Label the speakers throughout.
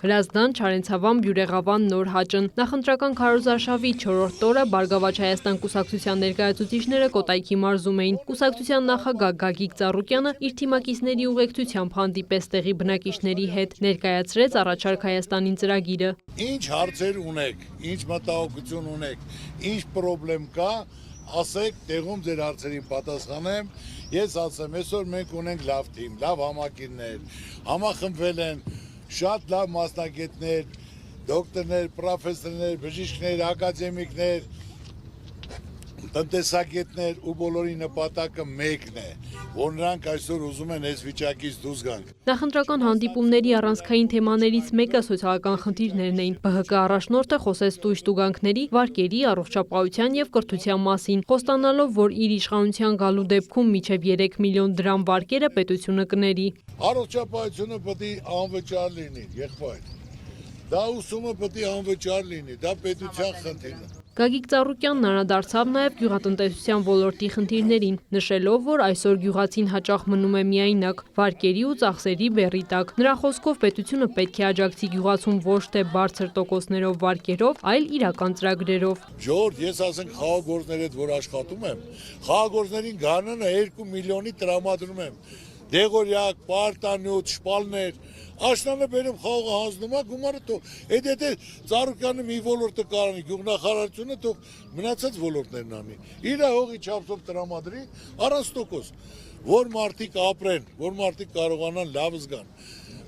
Speaker 1: Հրազդան, Չարենցավան, Բյուրեղավան, Նոր Հաճն։ Նախընտրական քարոզարշավի 4-րդ օրը Բարգավաճ Հայաստան կուսակցության ներկայացուցիչները Կոտայքի մարզում էին։ Կուսակցության նախագահ Գագիկ Ծառուկյանը իր թիմակիցների ուղեկցությամբ հանդիպեց տեղի բնակիչների հետ, ներկայացրեց առաջարկ Հայաստանին ծրագիրը։
Speaker 2: Ինչ հարցեր ունեք, ինչ մտահոգություն ունեք, ինչ պրոբլեմ կա, ասեք, տեղում ձեր հարցերին պատասխանեմ, ես ասեմ, այսօր մենք ունենք լավ թիմ, լավ համակիրներ, համախմբվել են շատ լավ մասնագետներ, դոկտորներ, պրոֆեսորներ, բժիշկներ, ակադեմիկներ, տնտեսագետներ ու բոլորի նպատակը մեկն է, որ նրանք այսօր ուզում են այս վիճակից դուրս գանք։
Speaker 1: Նախընտրական հանդիպումների առանցքային թեմաներից մեկը սոցիալական խնդիրներն էին։ ԲՀԿ առաջնորդը խոսեց տույժ տուգանքների, վարկերի, առողջապահության եւ կրթության մասին, խոստանալով, որ իր իշխանության գալու դեպքում մինչեւ 3 միլիոն դրամ վարկերը պետությունը կների։
Speaker 2: Առողջապահությունը պետք է անվճար լինի, եղբայր։ Դա ուսումը պետք է անվճար լինի, դա պետության խնդիրն է։
Speaker 1: Գագիկ Ծառուկյանն անդրադարձավ նաև գյուղատնտեսության ոլորտի խնդիրներին, նշելով, որ այսօր գյուղացին հաճախ մնում է միայնակ, վարկերի ու ծախսերի բեռի տակ։ Նրա խոսքով պետությունը պետք է աջակցի գյուղացուն ոչ թե բարձր տոկոսներով վարկերով, այլ իրական ծրագրերով։
Speaker 2: Ժողովուրդ, ես ասենք խաղաղորդների հետ որ աշխատում եմ, խաղաղորդներին գարնանը 2 միլիոնի տրամադրում եմ։ Դեղորյակ, պարտանյութ, շպալներ, աշնանը բերում խաղողը հանձնում է, գումարը թող, այդ Ծառուկյանը մի ոլորտը կարանի, գյուղնախարարությունը թող մնացած ոլորտներն անի։ Իր հողի չափսով տրամադրի առանց տոկոս, որ մարդիկ ապրեն, որ մարդիկ կարողանան լավ զգան,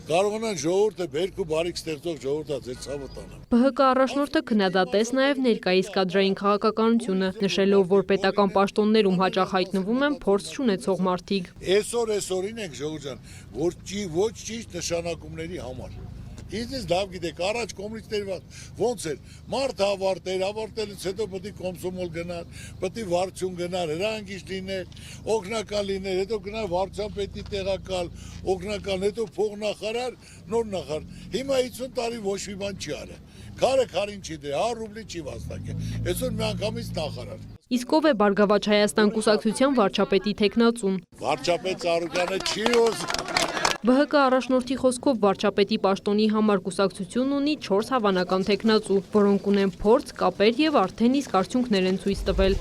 Speaker 2: կարողանան ժողովուրդը բերք ու բարիք ստեղծող ժողովուրդը ձեր ցավը տանը։
Speaker 1: ԲՀԿ առաջնորդը քննադատեց նաև ներկայիս կադրային քաղաքականությունը, նշելով, որ պետական պաշտոններում հաճախ հայտնվում են փորձ չունեցող մարդիկ։
Speaker 2: Այսօրին ենք ժողովուրդ ջան, որ ոչ ճիշտ նշանակումների համար։ Ինձ լավ գիտեք, առաջ կոմունիստներ ոնց էր, մարդ ավարտելուց հետո պետք է կոմսոմոլ գնար, պետք է վարչություն գնար, հրանգիչ լիներ, օգնական լիներ, հետո գնար վարչության պետի տեղակալ, օգնական, հետո փողնախարար, նոր նախարար։ Հիմա 50 տարի ոչ մի բան չի արել։ Քարը քարին չի դե, 100 ռուբլի չի վաստակել։ Այսօր միանգամից նախարար։
Speaker 1: Իսկ ով է Բարգավաճ Հայաստան կուսակցության վարչապետի թեկնածուն։
Speaker 2: Վարչապետ Ծառուկյանը չի ուզում։
Speaker 1: ԲՀԿ առաջնորդի խոսքով վարչապետի պաշտոնի համար կուսակցությունն ունի 4 հավանական թեկնածու, որոնք ունեն փորձ, կապեր եւ արդեն իսկ արդյունքներ են ցույց տվել։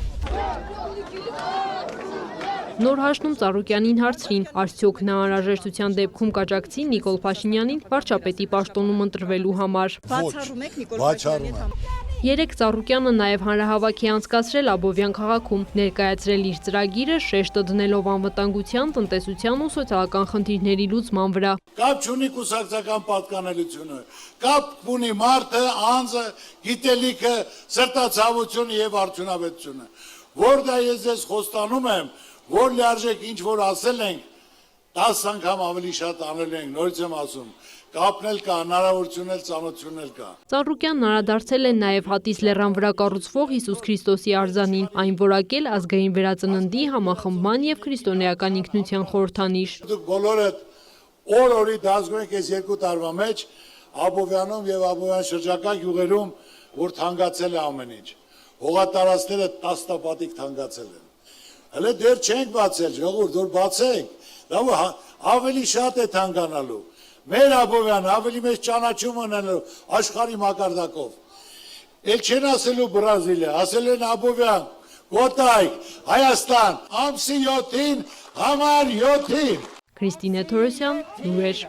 Speaker 1: Նոր Հաշնում Ծառուկյանին հարցրին, արդյոք նա անհրաժեշտության դեպքում կաջակցի Նիկոլ Փաշինյանին վարչապետի պաշտոնում ընտրվելու համար։
Speaker 3: Բացառում եք Նիկոլ Փաշինյանին համար։
Speaker 1: Երեկ Ծառուկյանը նաև հանրահավաք է անցկացրել Աբովյան քաղաքում, ներկայացրել իր ծրագիրը շեշտը դնելով անվտանգության, տնտեսության ու սոցիալական խնդիրների լուծման վրա։
Speaker 2: Կապ չունի կուսակցական պատկանելությունը, կապ ունի մարդը, անձը, գիտելիքը, սրտացավությունը եւ արդյունավետությունը։ Որ դա ես ձեզ խոստանում եմ, որ լիարժեք ինչ որ ասել ենք, 10 անգամ ավելի շատ անել ենք, նորից եմ ասում։ Կապնել կա, հնարավորություն էլ, ծանոթություն էլ կա։
Speaker 1: Ծառուկյանն անդրադարձել է նաև Հատիս լեռան վրա կառուցվող Հիսուս Քրիստոսի արձանին, այն որակել ազգային վերածննդի, համախմբման եւ քրիստոնեական ինքնության խորհրդանիշ։
Speaker 2: Դուք բոլորդ օր-օրի դասում եք այս 2 տարվա մեջ Աբովյանում եւ Աբովյան շրջակա գյուղերում, որ թանկացել է ամեն ինչ։ Հողատարածքները տասնապատիկ թանկացել են։ Հələ դեռ չենք բացել, ժողովուրդ, որ բացենք, դա ավելի շատ է թանկանալու։ Մեր Աբովյանը ավելի մեծ ճանաչում ունենալու աշխարհի մակարդակով։ Էլ չեն ասելու Բրազիլիա, ասել են Աբովյան, Կոտայք, Հայաստան, ամսի 7-ին, համար 7-ին։
Speaker 1: Քրիստինե Թորոսյան, լուրեր։